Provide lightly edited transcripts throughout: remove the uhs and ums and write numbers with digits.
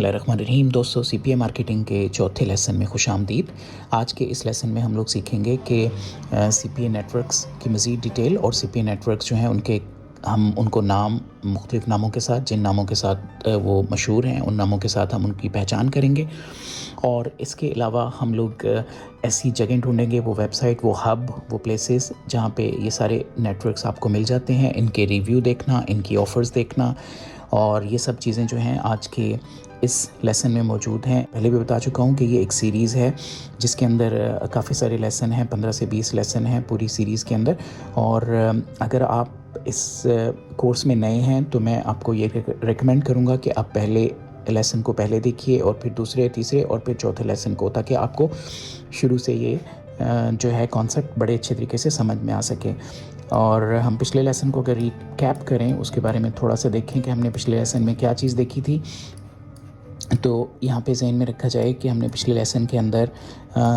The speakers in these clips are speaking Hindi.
बिस्मिल्लाहिर्रहमानिर्रहीम। दोस्तों, सीपीए मार्केटिंग के चौथे लेसन में खुशामदीद। आज के इस लेसन में हम लोग सीखेंगे कि सीपीए नेटवर्क्स की मज़ीद डिटेल और सीपीए नेटवर्क्स जो हैं उनके हम उनको नाम मुख्तलिफ़ नामों के साथ, जिन नामों के साथ वो मशहूर हैं उन नामों के साथ हम उनकी पहचान करेंगे। और इसके अलावा हम लोग ऐसी जगह ढूंढेंगे, वो वेबसाइट, वो हब, वो प्लेसेस जहाँ पे ये सारे नेटवर्क्स आपको मिल जाते हैं। इनके रिव्यू देखना, इनकी ऑफ़र्स देखना और ये सब चीज़ें जो हैं आज के इस लेसन में मौजूद हैं। पहले भी बता चुका हूँ कि ये एक सीरीज़ है जिसके अंदर काफ़ी सारे लेसन हैं, 15 से 20 लेसन हैं पूरी सीरीज़ के अंदर। और अगर आप इस कोर्स में नए हैं तो मैं आपको ये रेकमेंड करूँगा कि आप पहले लेसन को पहले देखिए और फिर दूसरे, तीसरे और फिर चौथे लेसन को, ताकि आपको शुरू से ये जो है कॉन्सेप्ट बड़े अच्छे तरीके से समझ में आ सके। और हम पिछले लेसन को अगर रिकैप करें, उसके बारे में थोड़ा सा देखें कि हमने पिछले लेसन में क्या चीज़ देखी थी, तो यहाँ पे ज़हन में रखा जाए कि हमने पिछले लेसन के अंदर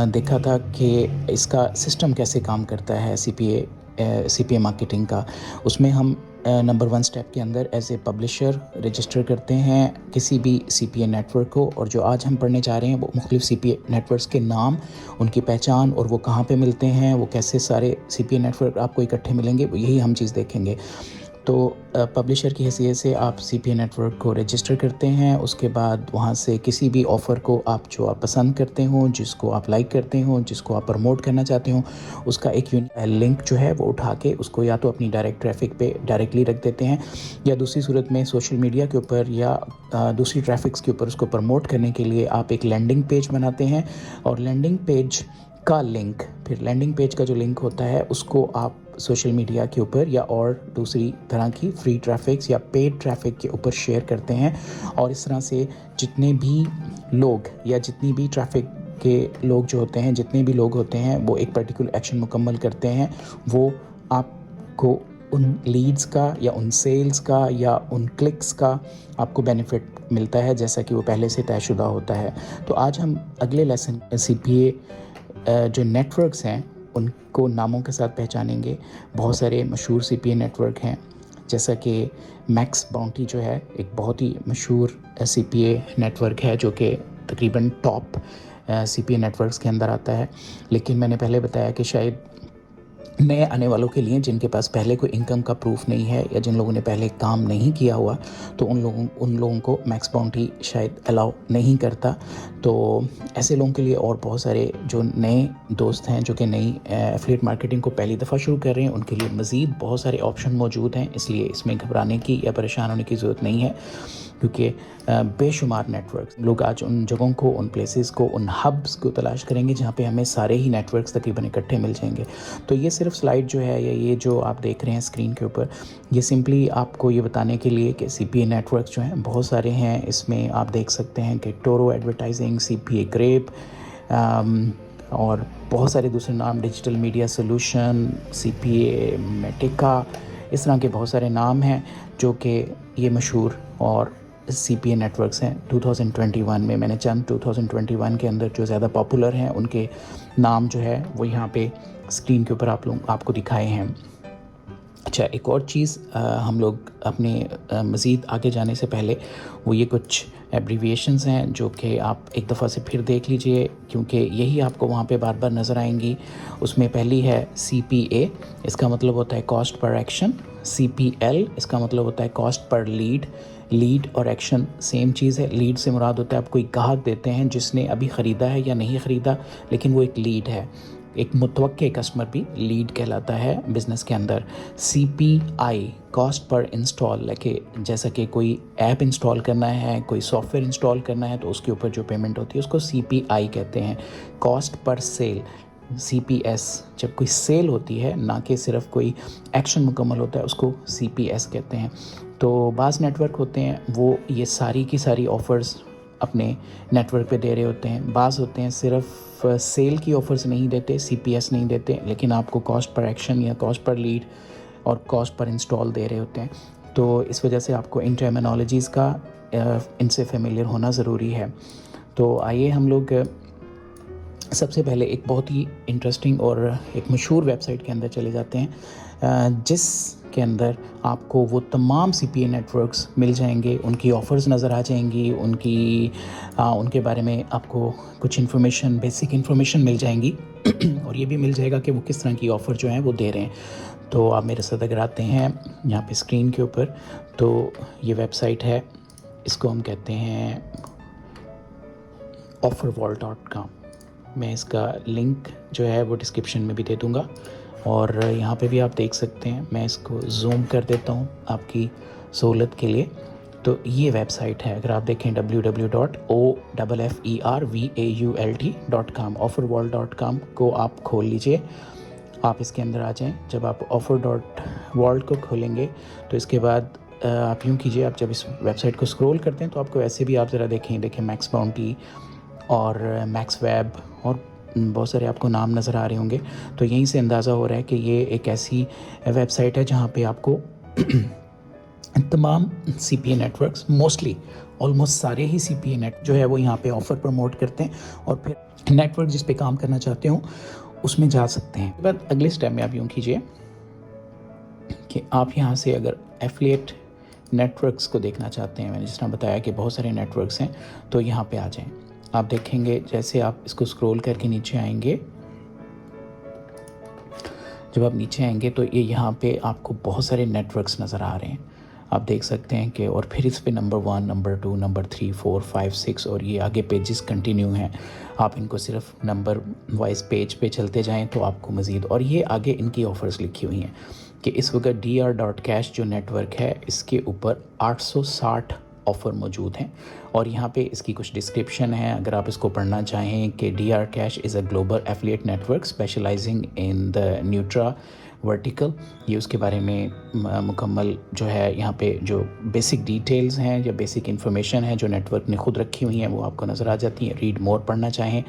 देखा था कि इसका सिस्टम कैसे काम करता है सीपीए मार्केटिंग का। उसमें हम नंबर 1 स्टेप के अंदर एज ए पब्लिशर रजिस्टर करते हैं किसी भी सीपीए नेटवर्क को। और जो आज हम पढ़ने जा रहे हैं वो मुख्तलिफ़ सीपीए नेटवर्क्स के नाम, उनकी पहचान और वो कहाँ पे मिलते हैं, वो कैसे सारे सीपीए नेटवर्क आपको इकट्ठे मिलेंगे, यही हम चीज़ देखेंगे। तो पब्लिशर की हैसियत से आप सीपीए नेटवर्क को रजिस्टर करते हैं। उसके बाद वहाँ से किसी भी ऑफ़र को आप पसंद करते हो, जिसको आप लाइक करते हो, जिसको आप प्रमोट करना चाहते हो, उसका एक लिंक जो है वो उठा के उसको या तो अपनी डायरेक्ट ट्रैफिक पे डायरेक्टली रख देते हैं, या दूसरी सूरत में सोशल मीडिया के ऊपर या दूसरी ट्रैफिक्स के ऊपर उसको प्रमोट करने के लिए आप एक लैंडिंग पेज बनाते हैं। और लैंडिंग पेज का लिंक, फिर लैंडिंग पेज का जो लिंक होता है उसको आप सोशल मीडिया के ऊपर या और दूसरी तरह की फ्री ट्रैफिक्स या पेड ट्रैफिक के ऊपर शेयर करते हैं। और इस तरह से जितने भी लोग या जितनी भी ट्रैफिक के लोग जो होते हैं, जितने भी लोग होते हैं वो एक पर्टिकुलर एक्शन मुकम्मल करते हैं, वो आपको उन लीड्स का या उन सेल्स का या उन क्लिक्स का आपको बेनिफिट मिलता है, जैसा कि वो पहले से तयशुदा होता है। तो आज हम अगले लेसन सीपीए जो नेटवर्क्स हैं उनको नामों के साथ पहचानेंगे। बहुत सारे मशहूर सीपीए नेटवर्क हैं, जैसा कि मैक्स बाउंटी जो है एक बहुत ही मशहूर सीपीए नेटवर्क है जो कि तकरीबन टॉप सीपीए नेटवर्क्स के अंदर आता है। लेकिन मैंने पहले बताया कि शायद नए आने वालों के लिए, जिनके पास पहले कोई इनकम का प्रूफ नहीं है या जिन लोगों ने पहले काम नहीं किया हुआ, तो उन लोगों को मैक्स बाउंटी शायद अलाउ नहीं करता। तो ऐसे लोगों के लिए और बहुत सारे जो नए दोस्त हैं जो कि नई एफिलिएट मार्केटिंग को पहली दफ़ा शुरू कर रहे हैं, उनके लिए मज़ीद बहुत सारे ऑप्शन मौजूद हैं। इसलिए इसमें घबराने की या परेशान होने की ज़रूरत नहीं है, क्योंकि बेशुमार नेटवर्क्स, लोग आज उन जगहों को, उन प्लेसेस को, उन हब्स को तलाश करेंगे जहाँ पे हमें सारे ही नेटवर्क्स तकरीबन इकट्ठे मिल जाएंगे। तो ये सिर्फ स्लाइड जो है या ये जो आप देख रहे हैं स्क्रीन के ऊपर, ये सिंपली आपको ये बताने के लिए कि सीपीए नेटवर्क्स जो हैं बहुत सारे हैं। इसमें आप देख सकते हैं कि टोरो एडवर्टाइजिंग, सीपीए ग्रेप और बहुत सारे दूसरे नाम, डिजिटल मीडिया सोल्यूशन, सीपीए मेटिका, इस तरह के बहुत सारे नाम हैं जो कि ये मशहूर और सीपीए नेटवर्क्स हैं। 2021 में मैंने चंद 2021 के अंदर जो ज़्यादा पॉपुलर हैं उनके नाम जो है वो यहाँ पे स्क्रीन के ऊपर आपको दिखाए हैं। अच्छा, एक और चीज़ हम लोग अपने मज़ीद आगे जाने से पहले, वो ये कुछ एब्रीविएशंस हैं जो कि आप एक दफ़ा से फिर देख लीजिए, क्योंकि यही आपको वहाँ पे बार बार नज़र आएंगी। उसमें पहली है CPA, इसका मतलब होता है कॉस्ट पर एक्शन। CPL, इसका मतलब होता है कॉस्ट पर लीड। लीड और एक्शन सेम चीज़ है। लीड से मुराद होता है आप कोई ग्राहक देते हैं जिसने अभी ख़रीदा है या नहीं ख़रीदा, लेकिन वो एक लीड है। एक मुतवक्के कस्टमर भी लीड कहलाता है बिज़नेस के अंदर। CPI, कॉस्ट पर इंस्टॉल, जैसा कि कोई ऐप इंस्टॉल करना है, कोई सॉफ्टवेयर इंस्टॉल करना है, तो उसके ऊपर जो पेमेंट होती है उसको CPI कहते हैं। कॉस्ट पर सेल, CPS, जब कोई सेल होती है, ना कि सिर्फ कोई एक्शन मुकम्मल होता है, उसको CPS कहते हैं। तो बाज़ नेटवर्क होते हैं वो ये सारी की सारी ऑफ़र्स अपने नेटवर्क पे दे रहे होते हैं। बाज़ होते हैं सिर्फ सेल की ऑफ़र्स नहीं देते, CPS नहीं देते, लेकिन आपको कॉस्ट पर एक्शन या कॉस्ट पर लीड और कॉस्ट पर इंस्टॉल दे रहे होते हैं। तो इस वजह से आपको इन टर्मिनोलॉजीज़ का इनसे फेमिलियर होना ज़रूरी है। तो आइए हम लोग सबसे पहले एक बहुत ही इंटरेस्टिंग और एक मशहूर वेबसाइट के अंदर चले जाते हैं, जिसके अंदर आपको वो तमाम सीपीए नेटवर्क्स मिल जाएंगे, उनकी ऑफ़र्स नज़र आ जाएंगी, उनके बारे में आपको कुछ इन्फॉर्मेशन, बेसिक इन्फॉर्मेशन मिल जाएंगी और ये भी मिल जाएगा कि वो किस तरह की ऑफ़र जो है वो दे रहे हैं। तो आप मेरे साथ अगर आते हैं यहाँ पे स्क्रीन के ऊपर, तो ये वेबसाइट है, इसको हम कहते हैं offerwall.com। मैं इसका लिंक जो है वो डिस्क्रिप्शन में भी दे दूँगा और यहाँ पे भी आप देख सकते हैं। मैं इसको ज़ूम कर देता हूँ आपकी सहूलत के लिए। तो ये वेबसाइट है, अगर आप देखें www.offerwall.com, offerwall.com को आप खोल लीजिए। आप इसके अंदर आ जाएं। जब आप offer.wall को खोलेंगे तो इसके बाद आप यूँ कीजिए, आप जब इस वेबसाइट को स्क्रॉल करते हैं तो आपको ऐसे भी, आप ज़रा देखें मैक्स बाउंटी और मैक्स वेब और बहुत सारे आपको नाम नज़र आ रहे होंगे। तो यहीं से अंदाज़ा हो रहा है कि ये एक ऐसी वेबसाइट है जहाँ पे आपको तमाम सीपीए नेटवर्क्स, ऑलमोस्ट सारे ही सीपीए नेट जो है वो यहाँ पे ऑफ़र प्रमोट करते हैं और फिर नेटवर्क जिस पे काम करना चाहते हो उसमें जा सकते हैं। उसके बाद अगले स्टेप में आप यूँ कीजिए कि आप यहाँ से अगर एफिलिएट नेटवर्क्स को देखना चाहते हैं, मैंने जिस तरह बताया कि बहुत सारे नेटवर्क्स हैं, तो यहाँ पे आ जाएं। आप देखेंगे जैसे आप इसको स्क्रॉल करके नीचे आएंगे, जब आप नीचे आएंगे तो ये यहाँ पे आपको बहुत सारे नेटवर्क्स नज़र आ रहे हैं। आप देख सकते हैं कि और फिर इस पे नंबर 1, नंबर 2, नंबर 3, 4, 5, 6 और ये आगे पेजेस कंटिन्यू हैं। आप इनको सिर्फ नंबर वाइज पेज पे चलते जाएं तो आपको मज़ीद, और ये आगे इनकी ऑफ़र्स लिखी हुई हैं कि इस वक्त dr.cash जो नेटवर्क है इसके ऊपर 860 ऑफ़र मौजूद हैं और यहाँ पे इसकी कुछ डिस्क्रिप्शन है, अगर आप इसको पढ़ना चाहें कि dr.cash is a global affiliate network specialising in the Nutra vertical. ये उसके बारे में मुकम्मल जो है यहाँ पे जो बेसिक डिटेल्स हैं या बेसिक इन्फॉर्मेशन है जो नेटवर्क ने खुद रखी हुई हैं वो आपको नज़र आ जाती हैं। रीड मोर पढ़ना चाहें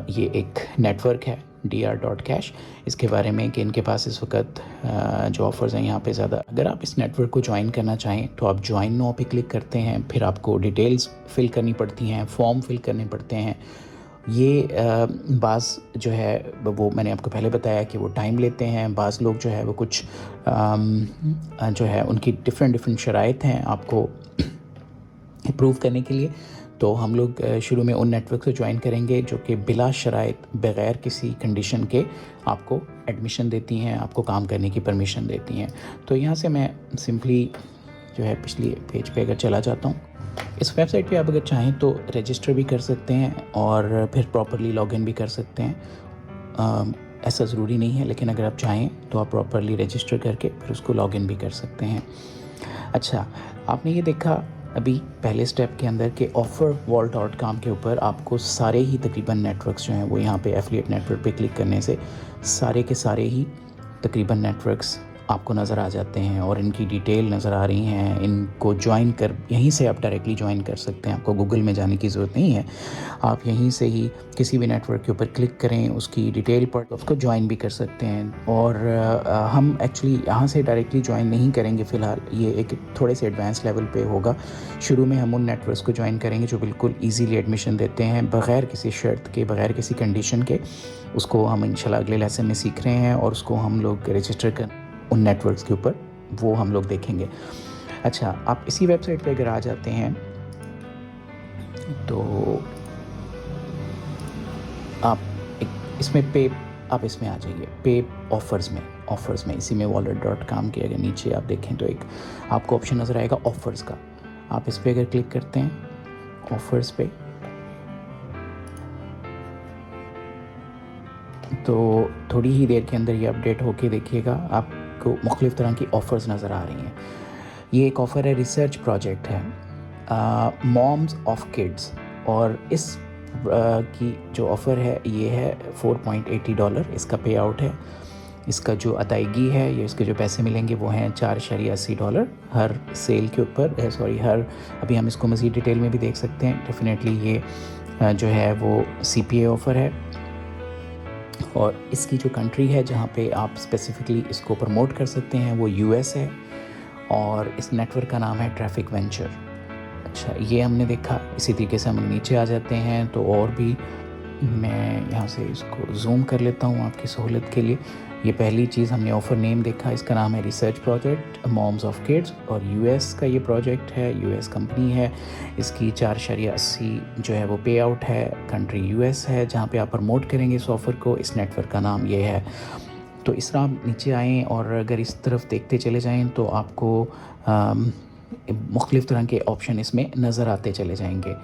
ये एक नेटवर्क है dr.cash, इसके बारे में कि इनके पास इस वक्त जो ऑफ़र्स हैं यहाँ पे ज़्यादा। अगर आप इस नेटवर्क को ज्वाइन करना चाहें तो आप ज्वाइन नो पे क्लिक करते हैं, फिर आपको डिटेल्स फिल करनी पड़ती हैं, फॉर्म फिल करने पड़ते हैं। ये बाज़ जो है वो मैंने आपको पहले बताया कि वो टाइम लेते हैं। बाज़ लोग जो है वो कुछ जो है उनकी डिफरेंट शराइत हैं आपको अप्रूव करने के लिए। तो हम लोग शुरू में उन नेटवर्क से ज्वाइन करेंगे जो कि बिला शराइत, बग़ैर किसी कंडीशन के आपको एडमिशन देती हैं, आपको काम करने की परमिशन देती हैं। तो यहाँ से मैं सिंपली जो है पिछली पेज पे अगर चला जाता हूँ, इस वेबसाइट पे आप अगर चाहें तो रजिस्टर भी कर सकते हैं और फिर प्रॉपरली लॉगिन भी कर सकते हैं। ऐसा ज़रूरी नहीं है, लेकिन अगर आप चाहें तो आप प्रॉपरली रजिस्टर करके फिर उसको लॉगिन भी कर सकते हैं। अच्छा, आपने ये देखा अभी पहले स्टेप के अंदर कि offerwall.com के ऊपर आपको सारे ही तकरीबन नेटवर्क्स जो हैं वो यहाँ पे एफिलिएट नेटवर्क पे क्लिक करने से सारे के सारे ही तकरीबन नेटवर्क्स आपको नज़र आ जाते हैं और इनकी डिटेल नज़र आ रही हैं। इनको ज्वाइन कर यहीं से आप डायरेक्टली ज्वाइन कर सकते हैं, आपको गूगल में जाने की ज़रूरत नहीं है। आप यहीं से ही किसी भी नेटवर्क के ऊपर क्लिक करें, उसकी डिटेल पढ़ उसको ज्वाइन भी कर सकते हैं। और हम एक्चुअली यहाँ से डायरेक्टली ज्वाइन नहीं करेंगे फ़िलहाल, ये एक थोड़े से एडवांस लेवल पे होगा। शुरू में हम उन नेटवर्क्स को ज्वाइन करेंगे जो बिल्कुल ईजीली एडमिशन देते हैं बग़ैर किसी शर्त के, बग़ैर किसी कंडीशन के। उसको हम इंशाल्लाह अगले लेसन में सीख रहे हैं और उसको हम लोग रजिस्टर कर उन नेटवर्क्स के ऊपर वो हम लोग देखेंगे। अच्छा, आप इसी वेबसाइट पे अगर आ जाते हैं तो आप इसमें आ जाइए पे ऑफ़र्स में इसी में wallet.com के अगर नीचे आप देखें तो एक आपको ऑप्शन नज़र आएगा ऑफ़र्स का। आप इस पर अगर क्लिक करते हैं ऑफ़र्स पे तो थोड़ी ही देर के अंदर ये अपडेट होके देखिएगा आपको मुख्तलिफ़ तरह की ऑफ़र्स नज़र आ रही हैं। ये एक ऑफ़र है, रिसर्च प्रोजेक्ट है मॉम्स ऑफ किड्स, और इस की जो ऑफ़र है ये है $4.80 इसका पे आउट है। इसका जो अदायगी है, ये इसके जो पैसे मिलेंगे वो हैं $4.80 हर सेल के ऊपर हर। अभी हम इसको मज़ीद डिटेल में भी देख सकते हैं। डेफिनेटली ये जो है वो CPA ऑफ़र है और इसकी जो कंट्री है जहाँ पे आप स्पेसिफ़िकली इसको प्रमोट कर सकते हैं वो US है और इस नेटवर्क का नाम है ट्रैफिक वेंचर। अच्छा, ये हमने देखा। इसी तरीके से हम नीचे आ जाते हैं तो और भी मैं यहाँ से इसको ज़ूम कर लेता हूँ आपकी सहूलत के लिए। ये पहली चीज़ हमने ऑफ़र नेम देखा, इसका नाम है research project moms of kids और यूएस का ये प्रोजेक्ट है, यूएस कंपनी है। इसकी 4.80 जो है वो पे आउट है, कंट्री यूएस है जहाँ पे आप प्रमोट करेंगे इस ऑफ़र को। इस नेटवर्क का नाम ये है। तो इस तरह आप नीचे आएँ और अगर इस तरफ देखते चले जाएँ तो आपको मुख्तलिफ़ तरह के ऑप्शन इसमें नज़र आते चले जाएंगे।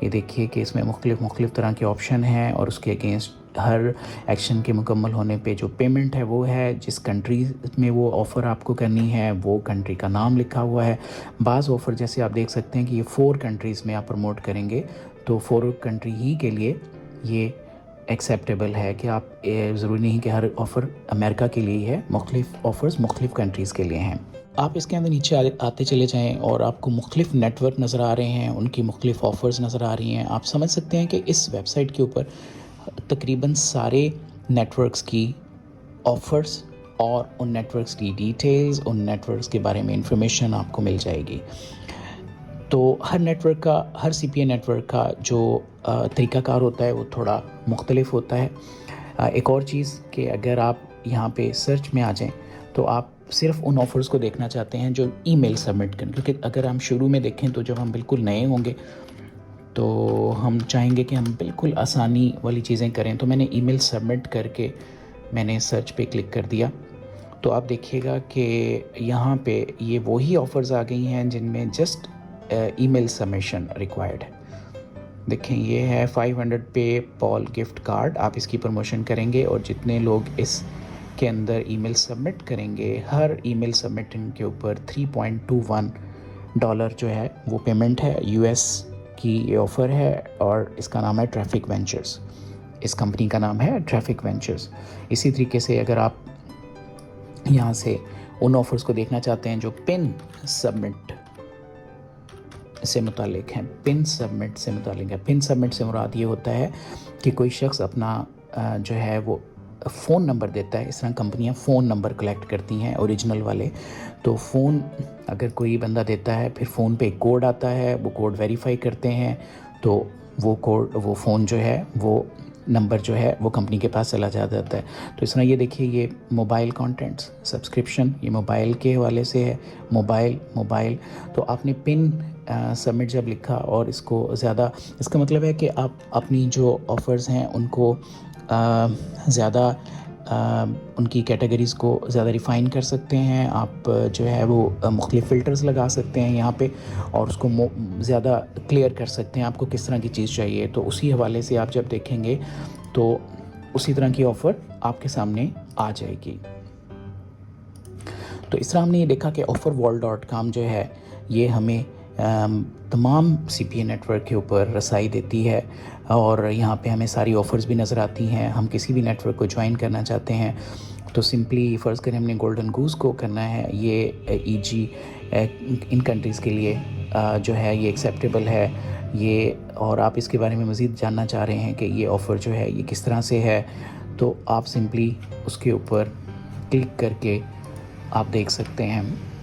ये देखिए कि इसमें मुख्तलिफ़ तरह के ऑप्शन हैं और उसके अगेंस्ट हर एक्शन के मुकम्मल होने पे जो पेमेंट है वो है, जिस कंट्री में वो ऑफ़र आपको करनी है वो कंट्री का नाम लिखा हुआ है। बाज़ ऑफ़र जैसे आप देख सकते हैं कि ये 4 कंट्रीज़ में आप प्रमोट करेंगे तो 4 कंट्री ही के लिए ये एक्सेप्टेबल है कि आप ज़रूरी नहीं कि हर ऑफ़र अमेरिका के लिए ही है, मुख्तलिफ़ ऑफ़र्स मुख्तलिफ़ कंट्रीज़ के लिए हैं। आप इसके अंदर नीचे आते चले जाएँ और आपको मुख्तलिफ़ नेटवर्क नज़र आ रहे हैं, उनकी मुख्तलिफ़ ऑफ़र्स नज़र आ रही हैं। आप समझ सकते हैं कि इस वेबसाइट के ऊपर तकरीबन सारे नेटवर्क्स की ऑफ़र्स और उन नेटवर्क्स की डिटेल्स, उन नेटवर्क्स के बारे में इंफॉर्मेशन आपको मिल जाएगी। तो हर सीपीए नेटवर्क का जो तरीक़ाकार होता है वो थोड़ा मुख्तलिफ होता है। एक और चीज़ कि अगर आप यहाँ पे सर्च में आ जाएँ तो आप सिर्फ़ उन ऑफ़र्स को देखना चाहते हैं जो ईमेल सबमिट करें, क्योंकि अगर हम शुरू में देखें तो जब हम बिल्कुल नए होंगे तो हम चाहेंगे कि हम बिल्कुल आसानी वाली चीज़ें करें। तो मैंने ईमेल सबमिट करके मैंने सर्च पे क्लिक कर दिया तो आप देखिएगा कि यहाँ पे ये वही ऑफ़र्स आ गई हैं जिनमें जस्ट ईमेल सबमिशन रिक्वायर्ड है। देखें ये है 500 पे पॉल गिफ्ट कार्ड, आप इसकी प्रमोशन करेंगे और जितने लोग इस के अंदर ईमेल सबमिट करेंगे, हर ईमेल सबमिटिंग के ऊपर $3.21 जो है वो पेमेंट है। यूएस की ये ऑफ़र है और इसका नाम है ट्रैफिक वेंचर्स। इस कंपनी का नाम है ट्रैफिक वेंचर्स। इसी तरीके से अगर आप यहाँ से उन ऑफ़र्स को देखना चाहते हैं जो पिन सबमिट से मुतालिक हैं, पिन सबमिट से मुतालिक है। पिन सबमिट से मुराद ये होता है कि कोई शख्स अपना जो है वो फ़ोन नंबर देता है। इस तरह कंपनियां फ़ोन नंबर कलेक्ट करती हैं ओरिजिनल वाले। तो फ़ोन अगर कोई बंदा देता है फिर फ़ोन पे एक कोड आता है, वो कोड वेरीफाई करते हैं तो वो फ़ोन जो है वो नंबर जो है वो कंपनी के पास चला जाता है। तो इस तरह ये देखिए ये मोबाइल कंटेंट्स सब्सक्रिप्शन, ये मोबाइल के हवाले से है। मोबाइल तो आपने पिन सबमिट जब लिखा और इसको ज़्यादा, इसका मतलब है कि आप अपनी जो ऑफ़र्स हैं उनको ज़्यादा उनकी कैटेगरीज़ को ज़्यादा रिफ़ाइन कर सकते हैं। आप जो है वो मुख्तलिफ़ फ़िल्टर्स लगा सकते हैं यहाँ पे और उसको ज़्यादा क्लियर कर सकते हैं आपको किस तरह की चीज़ चाहिए। तो उसी हवाले से आप जब देखेंगे तो उसी तरह की ऑफ़र आपके सामने आ जाएगी। तो इस तरह हमने ये देखा कि offerwall.com जो है ये हमें तमाम सीपीए नेटवर्क के ऊपर रसाई देती है और यहाँ पे हमें सारी ऑफ़र्स भी नज़र आती हैं। हम किसी भी नेटवर्क को ज्वाइन करना चाहते हैं तो सिंपली फ़र्ज़ करें हमने गोल्डन गूस को करना है, ये ईजी इन कंट्रीज़ के लिए जो है ये एक्सेप्टेबल है ये, और आप इसके बारे में मज़ीद जानना चाह रहे हैं कि ये ऑफ़र जो है ये किस तरह से है तो आप सिंपली उसके ऊपर क्लिक करके आप देख सकते हैं।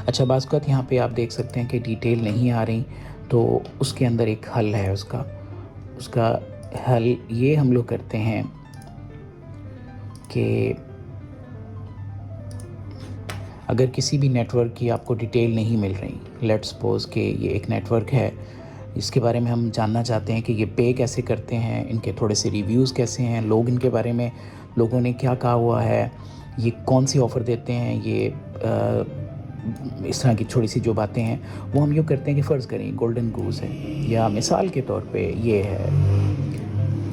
अच्छा बाज़-औक़ात यहाँ पे आप देख सकते हैं कि डिटेल नहीं आ रही तो उसके अंदर एक हल है। उसका हल ये हम लोग करते हैं कि अगर किसी भी नेटवर्क की आपको डिटेल नहीं मिल रही, लेट्स सपोज़ कि ये एक नेटवर्क है, इसके बारे में हम जानना चाहते हैं कि ये पे कैसे करते हैं, इनके थोड़े से रिव्यूज़ कैसे हैं, लोग इनके बारे में लोगों ने क्या कहा हुआ है, ये कौन सी ऑफ़र देते हैं, ये इस तरह की थोड़ी सी जो बातें हैं वो हम यूँ करते हैं कि फ़र्ज़ करें गोल्डन गूस है या मिसाल के तौर पे ये है,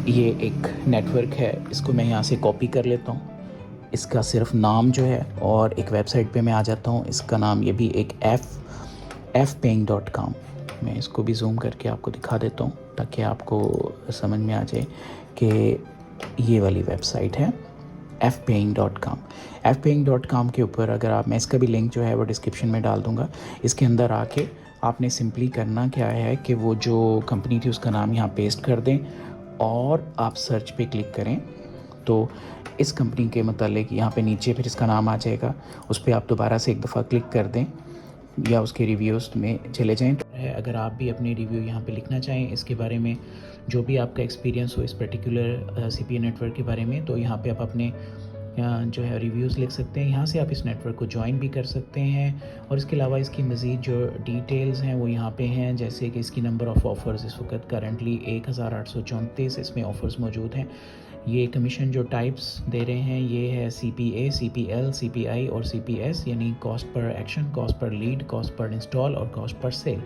ये एक नेटवर्क है, इसको मैं यहाँ से कॉपी कर लेता हूँ। इसका सिर्फ नाम जो है और एक वेबसाइट पे मैं आ जाता हूँ, इसका नाम ये भी एक fpaying.com, मैं इसको भी ज़ूम करके आपको दिखा देता हूँ ताकि आपको समझ में आ जाए कि ये वाली वेबसाइट है fpaying.com। fpaying.com के ऊपर अगर आप, मैं इसका भी लिंक जो है वो डिस्क्रिप्शन में डाल दूँगा, इसके अंदर आके आपने सिंपली करना क्या है कि वो जो कंपनी थी उसका नाम यहाँ पेस्ट कर दें और आप सर्च पे क्लिक करें तो इस कंपनी के मतलब यहाँ पे नीचे फिर इसका नाम आ जाएगा, उस पर आप दोबारा से एक दफ़ा क्लिक कर दें या उसके रिव्यूज़ में चले जाएँ। अगर आप भी अपने रिव्यू यहाँ पे लिखना चाहें इसके बारे में, जो भी आपका एक्सपीरियंस हो इस पर्टिकुलर सीपीए नेटवर्क के बारे में, तो यहाँ पे आप अपने जो है रिव्यूज़ लिख सकते हैं। यहाँ से आप इस नेटवर्क को ज्वाइन भी कर सकते हैं और इसके अलावा इसकी मज़ीद जो डिटेल्स हैं वो यहाँ पे हैं, जैसे कि इसकी नंबर ऑफ़ ऑफ़र्स इस वक्त करंटली 1834 इसमें ऑफ़र्स मौजूद हैं। ये कमीशन जो टाइप्स दे रहे हैं ये है CPA, CPL, CPI और CPS, यानी cost per action, cost per lead, cost per install और कॉस्ट पर सेल।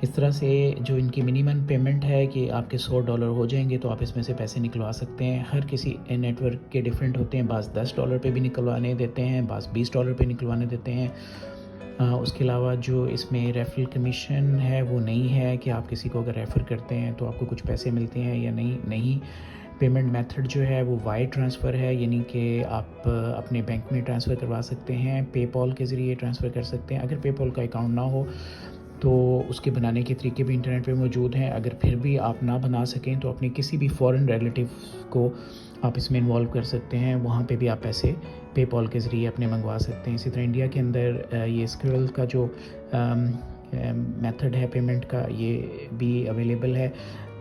इस तरह से जो इनकी मिनिमम पेमेंट है कि आपके $100 हो जाएंगे तो आप इसमें से पैसे निकलवा सकते हैं। हर किसी नेटवर्क के डिफरेंट होते हैं, बाज़ $10 पे भी निकलवाने देते हैं, बाज़ $20 पे निकलवाने देते हैं। उसके अलावा जो इसमें रेफरल कमीशन है वो नहीं है कि आप किसी को अगर रेफ़र करते हैं तो आपको कुछ पैसे मिलते हैं या नहीं। पेमेंट मेथड जो है वो वायर ट्रांसफ़र है, यानी कि आप अपने बैंक में ट्रांसफ़र करवा सकते हैं, पेपॉल के ज़रिए ट्रांसफ़र कर सकते हैं। अगर पेपॉल का अकाउंट ना हो तो उसके बनाने के तरीके भी इंटरनेट पे मौजूद हैं। अगर फिर भी आप ना बना सकें तो अपने किसी भी फ़ॉरेन रिलेटिव को आप इसमें इन्वॉल्व कर सकते हैं, वहाँ पे भी आप पैसे पेपॉल के ज़रिए अपने मंगवा सकते हैं। इसी तरह इंडिया के अंदर ये स्क्रिल का जो मेथड है पेमेंट का ये भी अवेलेबल है।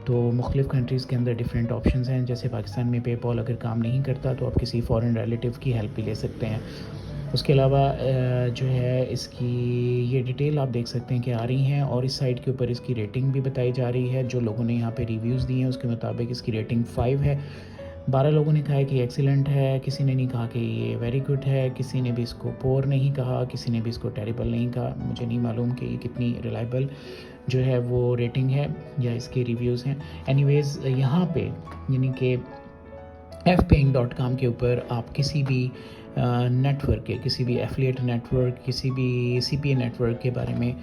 तो मुख्तलिफ़ कंट्रीज़ के अंदर डिफरेंट ऑप्शंस हैं, जैसे पाकिस्तान में पेपॉल अगर काम नहीं करता तो आप किसी फ़ॉरेन रिलेटिव की हेल्प भी ले सकते हैं। उसके अलावा जो है इसकी ये डिटेल आप देख सकते हैं कि आ रही हैं और इस साइट के ऊपर इसकी रेटिंग भी बताई जा रही है। जो लोगों ने यहाँ पे रिव्यूज़ दिए हैं उसके मुताबिक इसकी रेटिंग 5 है। 12 लोगों ने कहा है कि एक्सीलेंट है, किसी ने नहीं कहा कि ये वेरी गुड है, किसी ने भी इसको पोर नहीं कहा, किसी ने भी इसको टेरिबल नहीं कहा। मुझे नहीं मालूम कि ये कितनी रिलायबल जो है वो रेटिंग है या इसके रिव्यूज़ हैं। एनीवेज़ यहाँ पे यानी कि fpaying.com के ऊपर आप किसी भी नेटवर्क के, किसी भी एफिलिएट नेटवर्क, किसी भी सीपीए नेटवर्क के बारे में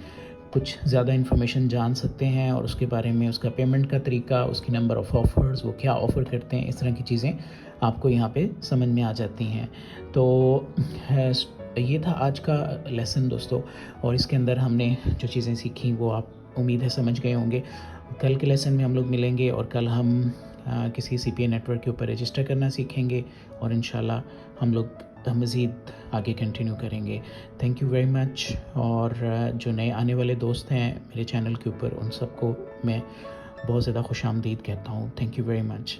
कुछ ज़्यादा इन्फॉर्मेशन जान सकते हैं और उसके बारे में, उसका पेमेंट का तरीका, उसकी नंबर ऑफ़ ऑफ़र्स, वो क्या ऑफ़र करते हैं, इस तरह की चीज़ें आपको यहाँ पे समझ में आ जाती हैं। तो ये था आज का लेसन दोस्तों, और इसके अंदर हमने जो चीज़ें सीखी वो आप उम्मीद है समझ गए होंगे। कल के लेसन में हम लोग मिलेंगे और कल हम किसी सीपीए नेटवर्क के ऊपर रजिस्टर करना सीखेंगे और इंशाल्लाह हम लोग मज़ीद आगे कंटिन्यू करेंगे। Thank you very much. और जो नए आने वाले दोस्त हैं मेरे चैनल के ऊपर उन सबको मैं बहुत ज़्यादा खुशामदीद कहता हूँ। Thank you very much.